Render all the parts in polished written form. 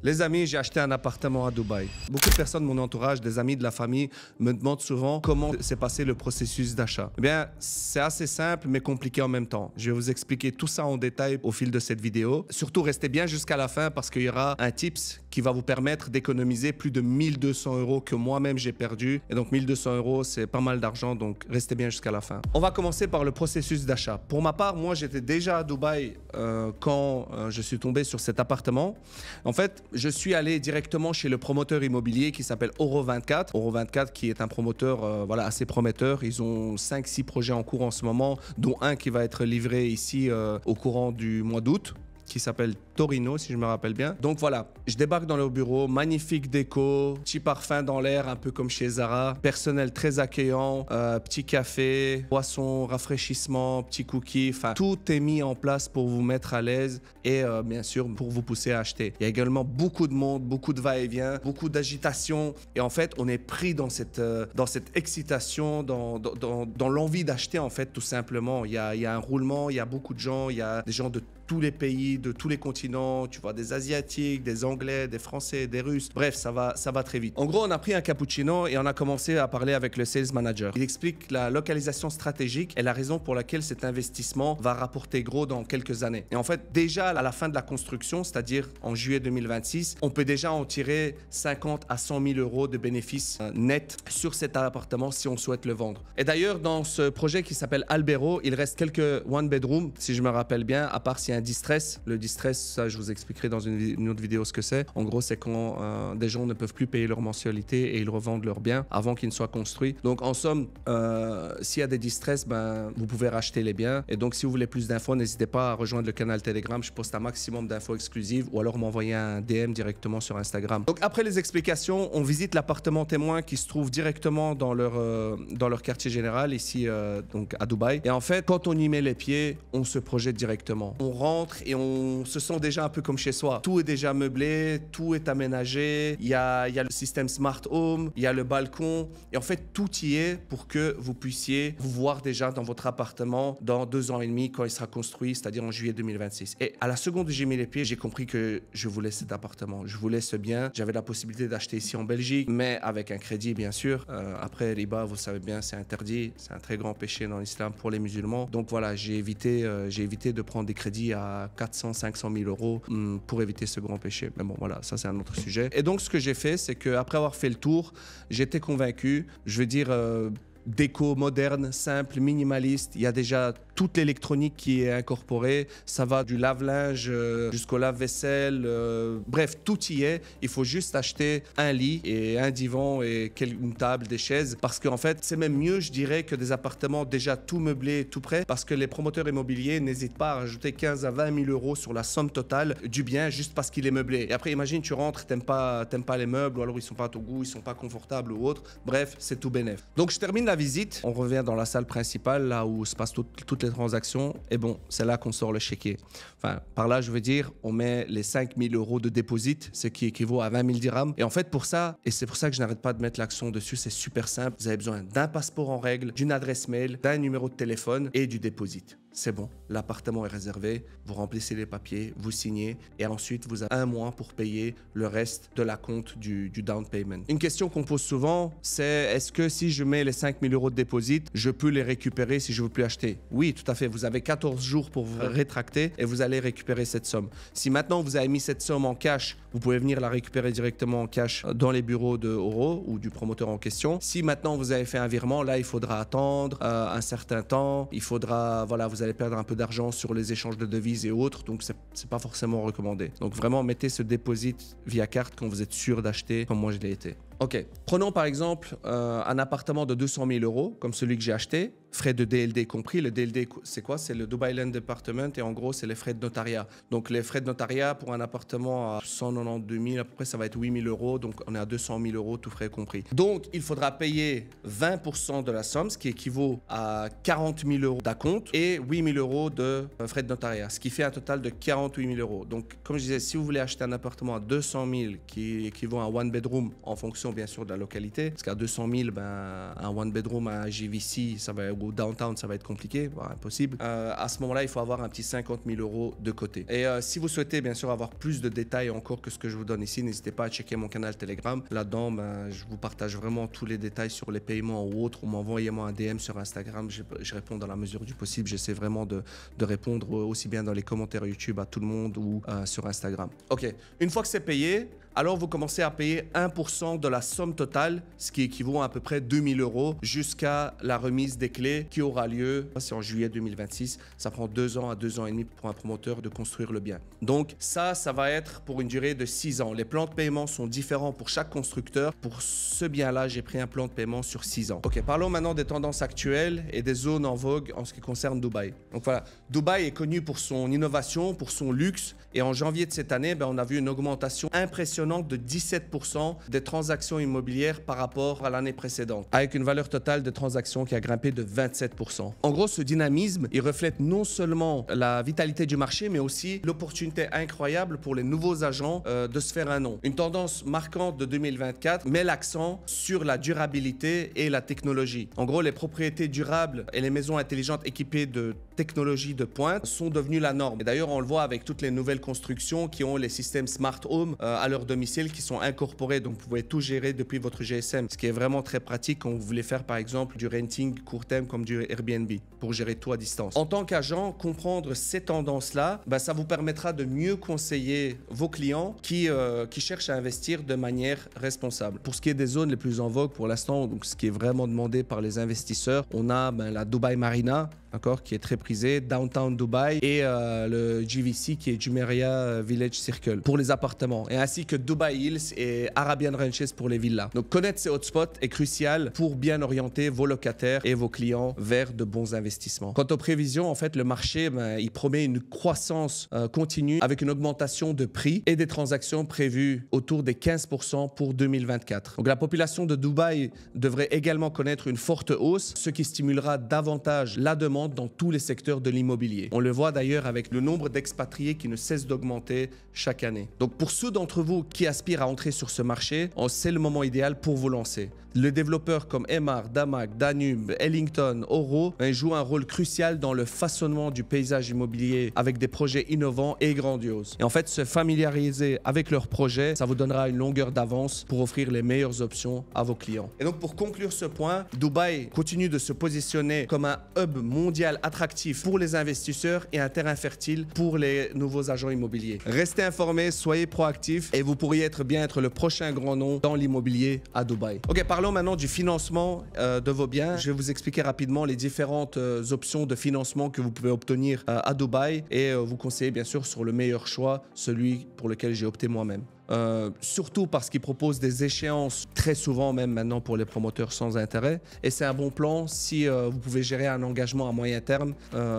Les amis, j'ai acheté un appartement à Dubaï. Beaucoup de personnes de mon entourage, des amis, de la famille, me demandent souvent comment s'est passé le processus d'achat. Eh bien, c'est assez simple mais compliqué en même temps. Je vais vous expliquer tout ça en détail au fil de cette vidéo. Surtout, restez bien jusqu'à la fin parce qu'il y aura un tips qui va vous permettre d'économiser plus de 1200 € que moi-même j'ai perdu. Et donc 1200 €, c'est pas mal d'argent, donc restez bien jusqu'à la fin. On va commencer par le processus d'achat. Pour ma part, moi, j'étais déjà à Dubaï quand je suis tombé sur cet appartement. En fait, je suis allé directement chez le promoteur immobilier qui s'appelle Oro24. Oro24 qui est un promoteur voilà, assez prometteur. Ils ont 5-6 projets en cours en ce moment, dont un qui va être livré ici au courant du mois d'août, qui s'appelle Torino, si je me rappelle bien. Donc voilà, je débarque dans leur bureau, magnifique déco, petit parfum dans l'air, un peu comme chez Zara, personnel très accueillant, petit café, boisson, rafraîchissement, petit cookie, enfin tout est mis en place pour vous mettre à l'aise et bien sûr pour vous pousser à acheter. Il y a également beaucoup de monde, beaucoup de va-et-vient, beaucoup d'agitation et en fait on est pris dans cette excitation, dans l'envie d'acheter en fait tout simplement. Il y a un roulement, il y a beaucoup de gens, il y a des gens de tous les pays, de tous les continents, tu vois, des Asiatiques, des Anglais, des Français, des Russes. Bref, ça va très vite. En gros, on a pris un cappuccino et on a commencé à parler avec le sales manager. Il explique la localisation stratégique et la raison pour laquelle cet investissement va rapporter gros dans quelques années. Et en fait, déjà à la fin de la construction, c'est-à-dire en juillet 2026, on peut déjà en tirer 50 à 100 000 € de bénéfices nets sur cet appartement si on souhaite le vendre. Et d'ailleurs, dans ce projet qui s'appelle Albero, il reste quelques one bedroom, si je me rappelle bien, à part s'il y a un distress. Le distress, ça je vous expliquerai dans une autre vidéo ce que c'est. En gros, c'est quand des gens ne peuvent plus payer leur mensualité et ils revendent leurs biens avant qu'ils ne soient construits. Donc en somme, s'il y a des distress, ben, vous pouvez racheter les biens. Et donc si vous voulez plus d'infos, n'hésitez pas à rejoindre le canal Telegram. Je poste un maximum d'infos exclusives ou alors m'envoyer un DM directement sur Instagram. Donc après les explications, on visite l'appartement témoin qui se trouve directement dans leur quartier général ici donc à Dubaï. Et en fait, quand on y met les pieds, on se projette directement. On rentre et on se sent déjà un peu comme chez soi. Tout est déjà meublé, tout est aménagé. Il y a le système Smart Home, il y a le balcon. Et en fait, tout y est pour que vous puissiez vous voir déjà dans votre appartement dans 2 ans et demi quand il sera construit, c'est-à-dire en juillet 2026. Et à la seconde où j'ai mis les pieds, j'ai compris que je voulais cet appartement. Je voulais ce bien. J'avais la possibilité d'acheter ici en Belgique, mais avec un crédit, bien sûr. Après, riba, vous savez bien, c'est interdit. C'est un très grand péché dans l'islam pour les musulmans. Donc voilà, j'ai évité de prendre des crédits à 400-500 000 € pour éviter ce grand péché. Mais bon, voilà, ça c'est un autre sujet. Et donc, ce que j'ai fait, c'est qu'après avoir fait le tour, j'étais convaincu, je veux dire, déco moderne, simple, minimaliste. Il y a déjà toute l'électronique qui est incorporée. Ça va du lave-linge jusqu'au lave-vaisselle. Bref, tout y est. Il faut juste acheter un lit et un divan et une table, des chaises. Parce qu'en fait, c'est même mieux, je dirais, que des appartements déjà tout meublés, tout prêts. Parce que les promoteurs immobiliers n'hésitent pas à rajouter 15 à 20 000 € sur la somme totale du bien juste parce qu'il est meublé. Et après, imagine, tu rentres, t'aimes pas les meubles ou alors ils sont pas à ton goût, ils sont pas confortables ou autre. Bref, c'est tout bénef. Donc, je termine la visite. On revient dans la salle principale, là où se passent toutes les transactions. Et bon, c'est là qu'on sort le chéquier. Enfin, par là, je veux dire, on met les 5 000 € de déposit, ce qui équivaut à 20 000 dirhams. Et en fait, pour ça, et c'est pour ça que je n'arrête pas de mettre l'accent dessus, c'est super simple. Vous avez besoin d'un passeport en règle, d'une adresse mail, d'un numéro de téléphone et du déposit. C'est bon, l'appartement est réservé, vous remplissez les papiers, vous signez et ensuite vous avez 1 mois pour payer le reste de la compte du down payment. Une question qu'on pose souvent, c'est est-ce que si je mets les 5 000 € de déposit, je peux les récupérer si je ne veux plus acheter? Oui, tout à fait, vous avez 14 jours pour vous rétracter et vous allez récupérer cette somme. Si maintenant vous avez mis cette somme en cash, vous pouvez venir la récupérer directement en cash dans les bureaux de Oro ou du promoteur en question. Si maintenant vous avez fait un virement, là il faudra attendre un certain temps, il faudra, voilà, vous allez perdre un peu d'argent sur les échanges de devises et autres, donc c'est pas forcément recommandé. Donc vraiment, mettez ce déposit via carte quand vous êtes sûr d'acheter, comme moi je l'ai été. Ok, prenons par exemple un appartement de 200 000 € comme celui que j'ai acheté, frais de DLD compris. Le DLD, c'est quoi? C'est le Dubai Land Department et en gros, c'est les frais de notariat. Donc les frais de notariat pour un appartement à 192 000, à peu près, ça va être 8 000 €. Donc on est à 200 000 €, tout frais compris. Donc il faudra payer 20% de la somme, ce qui équivaut à 40 000 € d'acompte et 8 000 € de frais de notariat, ce qui fait un total de 48 000 €. Donc comme je disais, si vous voulez acheter un appartement à 200 000 qui équivaut à un one bedroom en fonction bien sûr de la localité, parce qu'à 200 000, ben, un one bedroom à JVC, ça va, ou ou downtown, ça va être compliqué, voire impossible. À ce moment-là, il faut avoir un petit 50 000 € de côté. Et si vous souhaitez bien sûr avoir plus de détails encore que ce que je vous donne ici, n'hésitez pas à checker mon canal Telegram. Là-dedans, je vous partage vraiment tous les détails sur les paiements ou autres, ou m'envoyez-moi un DM sur Instagram, je réponds dans la mesure du possible. J'essaie vraiment de répondre aussi bien dans les commentaires YouTube à tout le monde ou sur Instagram. Ok, une fois que c'est payé, alors vous commencez à payer 1% de la somme totale, ce qui équivaut à peu près 2 000 € jusqu'à la remise des clés qui aura lieu, c'est en juillet 2026. Ça prend 2 ans à 2 ans et demi pour un promoteur de construire le bien. Donc ça va être pour une durée de 6 ans. Les plans de paiement sont différents pour chaque constructeur. Pour ce bien-là, j'ai pris un plan de paiement sur 6 ans. Ok, parlons maintenant des tendances actuelles et des zones en vogue en ce qui concerne Dubaï. Donc voilà, Dubaï est connu pour son innovation, pour son luxe. Et en janvier de cette année, on a vu une augmentation impressionnante de 17% des transactions immobilières par rapport à l'année précédente, avec une valeur totale de transactions qui a grimpé de 27%. En gros, ce dynamisme, il reflète non seulement la vitalité du marché, mais aussi l'opportunité incroyable pour les nouveaux agents de se faire un nom. Une tendance marquante de 2024 met l'accent sur la durabilité et la technologie. En gros, les propriétés durables et les maisons intelligentes équipées de technologies de pointe sont devenues la norme. Et d'ailleurs, on le voit avec toutes les nouvelles constructions qui ont les systèmes Smart Home à leur domicile qui sont incorporés. Donc, vous pouvez tout gérer depuis votre GSM, ce qui est vraiment très pratique quand vous voulez faire, par exemple, du renting court terme comme du Airbnb pour gérer tout à distance. En tant qu'agent, comprendre ces tendances-là, ça vous permettra de mieux conseiller vos clients qui cherchent à investir de manière responsable. Pour ce qui est des zones les plus en vogue pour l'instant, donc ce qui est vraiment demandé par les investisseurs, on a la Dubai Marina, qui est très prisé, Downtown Dubai et le GVC qui est Jumeirah Village Circle pour les appartements, et ainsi que Dubai Hills et Arabian Ranches pour les villas. Donc connaître ces hotspots est crucial pour bien orienter vos locataires et vos clients vers de bons investissements. Quant aux prévisions, en fait, le marché il promet une croissance continue avec une augmentation de prix et des transactions prévues autour des 15% pour 2024. Donc la population de Dubaï devrait également connaître une forte hausse, ce qui stimulera davantage la demande dans tous les secteurs de l'immobilier. On le voit d'ailleurs avec le nombre d'expatriés qui ne cesse d'augmenter chaque année. Donc pour ceux d'entre vous qui aspirent à entrer sur ce marché, c'est le moment idéal pour vous lancer. Les développeurs comme Emaar, Damac, Danube, Ellington, Oro jouent un rôle crucial dans le façonnement du paysage immobilier avec des projets innovants et grandioses. Et en fait, se familiariser avec leurs projets, ça vous donnera une longueur d'avance pour offrir les meilleures options à vos clients. Et donc pour conclure ce point, Dubaï continue de se positionner comme un hub mondial attractif pour les investisseurs et un terrain fertile pour les nouveaux agents immobiliers. Restez informés, soyez proactifs et vous pourriez bien être le prochain grand nom dans l'immobilier à Dubaï. Ok, parlons maintenant du financement de vos biens. Je vais vous expliquer rapidement les différentes options de financement que vous pouvez obtenir à Dubaï et vous conseiller bien sûr sur le meilleur choix, celui pour lequel j'ai opté moi-même. Surtout parce qu'ils proposent des échéances très souvent même maintenant pour les promoteurs sans intérêt, et c'est un bon plan si vous pouvez gérer un engagement à moyen terme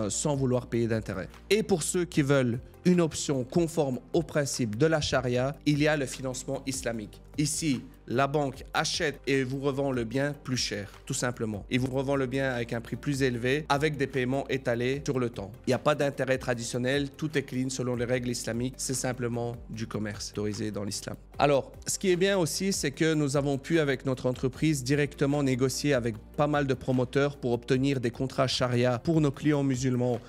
sans vouloir payer d'intérêt. Et pour ceux qui veulent une option conforme au principe de la charia, il y a le financement islamique. Ici, la banque achète et vous revend le bien plus cher, tout simplement. Il vous revend le bien avec un prix plus élevé, avec des paiements étalés sur le temps. Il n'y a pas d'intérêt traditionnel, tout est clean selon les règles islamiques. C'est simplement du commerce autorisé dans l'islam. Alors, ce qui est bien aussi, c'est que nous avons pu, avec notre entreprise, directement négocier avec pas mal de promoteurs pour obtenir des contrats charia pour nos clients musulmans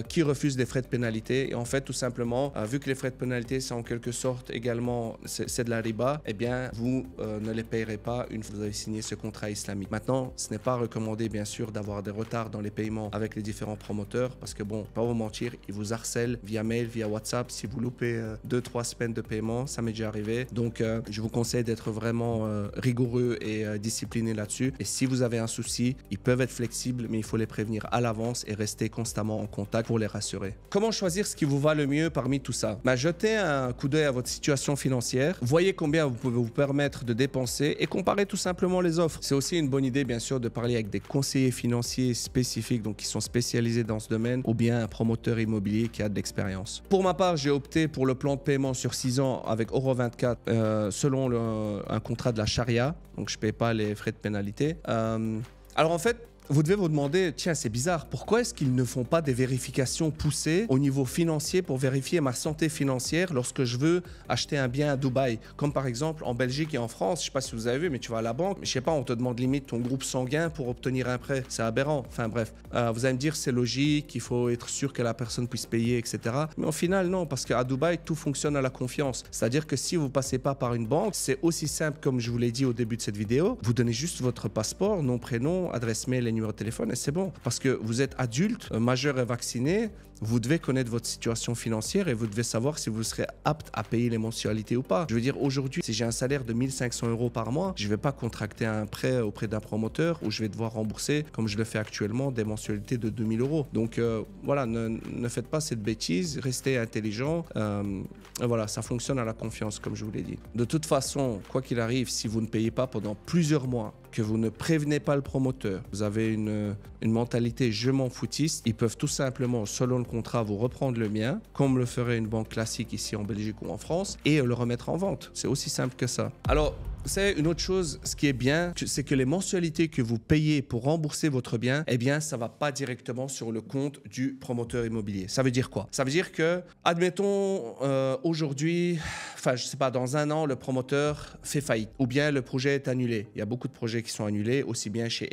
qui refusent des frais de pénalité. Et en fait, tout simplement, vu que les frais de pénalité, c'est en quelque sorte également, c'est de la riba, eh bien, vous ne les payerez pas une fois que vous avez signé ce contrat islamique. Maintenant, ce n'est pas recommandé, bien sûr, d'avoir des retards dans les paiements avec les différents promoteurs parce que, bon, pas vous mentir, ils vous harcèlent via mail, via WhatsApp. Si vous loupez 2-3 semaines de paiement, ça m'est déjà arrivé. Donc, je vous conseille d'être vraiment rigoureux et discipliné là-dessus. Et si vous avez un souci, ils peuvent être flexibles, mais il faut les prévenir à l'avance et rester constamment en contact pour les rassurer. Comment choisir ce qui vous va le mieux parmi tout ça? Jetez un coup d'œil à votre situation financière, voyez combien vous pouvez vous permettre de dépenser et comparez tout simplement les offres. C'est aussi une bonne idée, bien sûr, de parler avec des conseillers financiers spécifiques, donc qui sont spécialisés dans ce domaine, ou bien un promoteur immobilier qui a de l'expérience. Pour ma part, j'ai opté pour le plan de paiement sur 6 ans avec Euro 24 selon un contrat de la charia, donc je ne paye pas les frais de pénalité. Alors en fait, vous devez vous demander, tiens, c'est bizarre, pourquoi est-ce qu'ils ne font pas des vérifications poussées au niveau financier pour vérifier ma santé financière lorsque je veux acheter un bien à Dubaï? Comme par exemple en Belgique et en France, je ne sais pas si vous avez vu, mais tu vas à la banque, je ne sais pas, on te demande limite ton groupe sanguin pour obtenir un prêt. C'est aberrant. Enfin bref, vous allez me dire, c'est logique, il faut être sûr que la personne puisse payer, etc. Mais au final, non, parce qu'à Dubaï, tout fonctionne à la confiance. C'est-à-dire que si vous ne passez pas par une banque, c'est aussi simple comme je vous l'ai dit au début de cette vidéo. Vous donnez juste votre passeport, nom, prénom, adresse mail et numéro de téléphone et c'est bon. Parce que vous êtes adulte, majeur et vacciné, vous devez connaître votre situation financière et vous devez savoir si vous serez apte à payer les mensualités ou pas. Je veux dire, aujourd'hui, si j'ai un salaire de 1500 € par mois, je ne vais pas contracter un prêt auprès d'un promoteur où je vais devoir rembourser, comme je le fais actuellement, des mensualités de 2000 €. Donc voilà, ne faites pas cette bêtise, restez intelligent. Voilà, ça fonctionne à la confiance, comme je vous l'ai dit. De toute façon, quoi qu'il arrive, si vous ne payez pas pendant plusieurs mois, que vous ne prévenez pas le promoteur, vous avez une mentalité je m'en foutiste, ils peuvent tout simplement, selon le contrat, vous reprendre le mien, comme le ferait une banque classique ici en Belgique ou en France, et le remettre en vente. C'est aussi simple que ça. Alors, c'est une autre chose, ce qui est bien, c'est que les mensualités que vous payez pour rembourser votre bien, eh bien, ça ne va pas directement sur le compte du promoteur immobilier. Ça veut dire quoi? Ça veut dire que, admettons, aujourd'hui, enfin, je ne sais pas, dans un an, le promoteur fait faillite ou bien le projet est annulé. Il y a beaucoup de projets qui sont annulés, aussi bien chez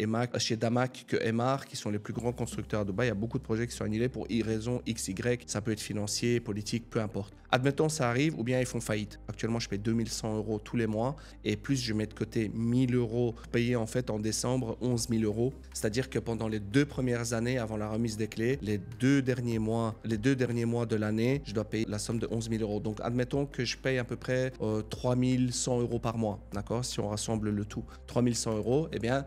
Damac que Emar, qui sont les plus grands constructeurs à Dubaï. Il y a beaucoup de projets qui sont annulés pour raison X, Y. Ça peut être financier, politique, peu importe. Admettons, ça arrive ou bien ils font faillite. Actuellement, je paye 2100 € tous les mois et plus je mets de côté 1000 € payés en fait en décembre, 11 000 €. C'est-à-dire que pendant les 2 premières années avant la remise des clés, les deux derniers mois de l'année, je dois payer la somme de 11 000 €. Donc, admettons que je paye à peu près 3100 € par mois, d'accord? Si on rassemble le tout, 3100 €, eh bien,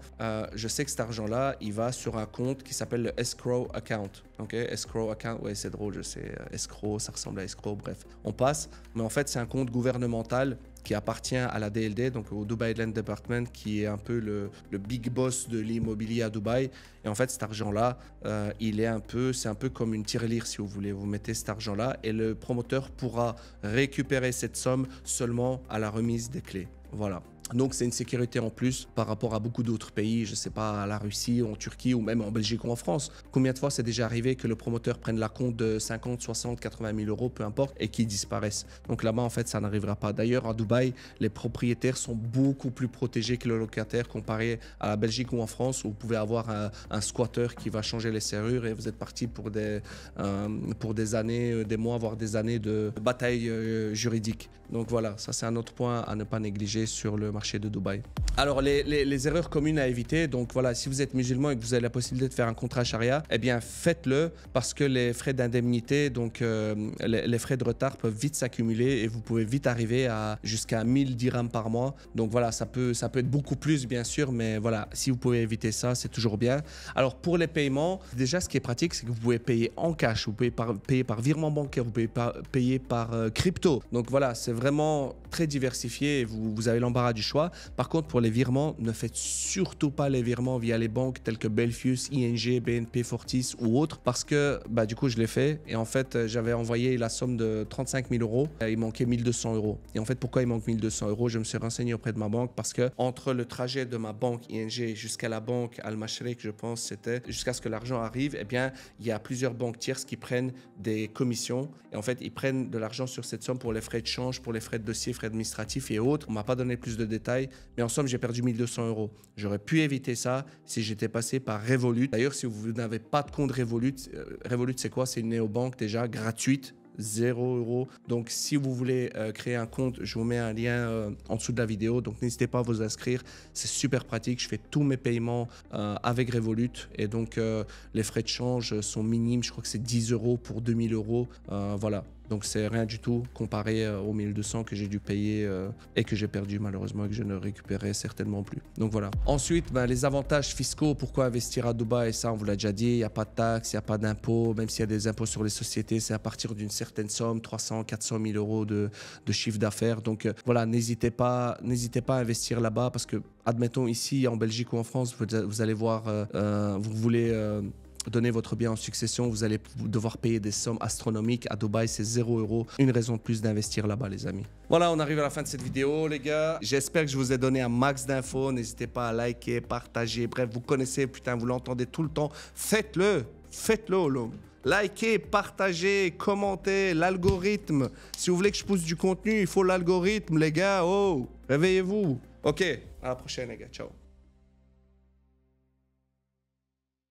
je sais que cet argent-là, il va sur un compte qui s'appelle le escrow account. Ok, escrow account, ouais, c'est drôle, je sais, escrow, ça ressemble à escrow, bref, on passe. Mais en fait, c'est un compte gouvernemental qui appartient à la DLD, donc au Dubai Land Department, qui est un peu le big boss de l'immobilier à Dubaï. Et en fait, cet argent-là, c'est un peu comme une tirelire, si vous voulez. Vous mettez cet argent-là et le promoteur pourra récupérer cette somme seulement à la remise des clés. Voilà. Donc, c'est une sécurité en plus par rapport à beaucoup d'autres pays, je ne sais pas, à la Russie, en Turquie ou même en Belgique ou en France. Combien de fois c'est déjà arrivé que le promoteur prenne la compte de 50, 60, 80 000 €, peu importe, et qu'il disparaisse. Donc là-bas, en fait, ça n'arrivera pas. D'ailleurs, à Dubaï, les propriétaires sont beaucoup plus protégés que le locataire comparé à la Belgique ou en France où vous pouvez avoir un squatter qui va changer les serrures et vous êtes parti pour des années, des mois, voire des années de bataille juridique. Donc voilà, ça c'est un autre point à ne pas négliger sur le marché de Dubaï. Alors les erreurs communes à éviter, donc voilà, si vous êtes musulman et que vous avez la possibilité de faire un contrat charia, eh bien faites-le parce que les frais d'indemnité, donc les frais de retard peuvent vite s'accumuler et vous pouvez vite arriver à jusqu'à 1000 dirhams par mois. Donc voilà, ça peut être beaucoup plus bien sûr, mais voilà, si vous pouvez éviter ça, c'est toujours bien. Alors pour les paiements, déjà ce qui est pratique, c'est que vous pouvez payer en cash, vous pouvez payer par virement bancaire, vous pouvez payer par crypto. Donc voilà, c'est vraiment très diversifié et vous avez l'embarras du choix. Par contre, pour les virements, ne faites surtout pas les virements via les banques telles que Belfius, ING, BNP, Fortis ou autres parce que du coup, je l'ai fait et en fait, j'avais envoyé la somme de 35 000 €. Il manquait 1200 €. Et en fait, pourquoi il manque 1200 €? Je me suis renseigné auprès de ma banque parce que entre le trajet de ma banque ING jusqu'à la banque Al-Mashreq, je pense, c'était jusqu'à ce que l'argent arrive, eh bien, il y a plusieurs banques tierces qui prennent des commissions et en fait, ils prennent de l'argent sur cette somme pour les frais de change, pour les frais de dossier, frais administratifs et autres. On m'a pas donné plus de détails, mais en somme, j'ai perdu 1200 €. J'aurais pu éviter ça si j'étais passé par Revolut. D'ailleurs, si vous n'avez pas de compte Revolut, Revolut, c'est quoi? C'est une néobanque déjà gratuite. 0 €. Donc, si vous voulez créer un compte, je vous mets un lien en dessous de la vidéo. Donc, n'hésitez pas à vous inscrire. C'est super pratique. Je fais tous mes paiements avec Revolut. Et donc, les frais de change sont minimes. Je crois que c'est 10 € pour 2000 €. Voilà. Donc, c'est rien du tout comparé aux 1200 que j'ai dû payer et que j'ai perdu malheureusement et que je ne récupérerai certainement plus. Donc, voilà. Ensuite, les avantages fiscaux. Pourquoi investir à Dubaï? Ça, on vous l'a déjà dit. Il n'y a pas de taxes, il n'y a pas d'impôts. Même s'il y a des impôts sur les sociétés, c'est à partir d'une certaine somme, 300, 400 000 € de chiffre d'affaires. Donc, voilà, n'hésitez pas à investir là-bas parce que, admettons, ici, en Belgique ou en France, vous allez voir, vous voulez donner votre bien en succession, vous allez devoir payer des sommes astronomiques. À Dubaï, c'est 0 €. Une raison de plus d'investir là-bas, les amis. Voilà, on arrive à la fin de cette vidéo, les gars. J'espère que je vous ai donné un max d'infos. N'hésitez pas à liker, partager. Bref, vous connaissez, putain, vous l'entendez tout le temps. Faites-le. Faites-le, l'homme. Likez, partagez, commentez, l'algorithme. Si vous voulez que je pousse du contenu, il faut l'algorithme, les gars. Oh, réveillez-vous. Ok, à la prochaine, les gars. Ciao.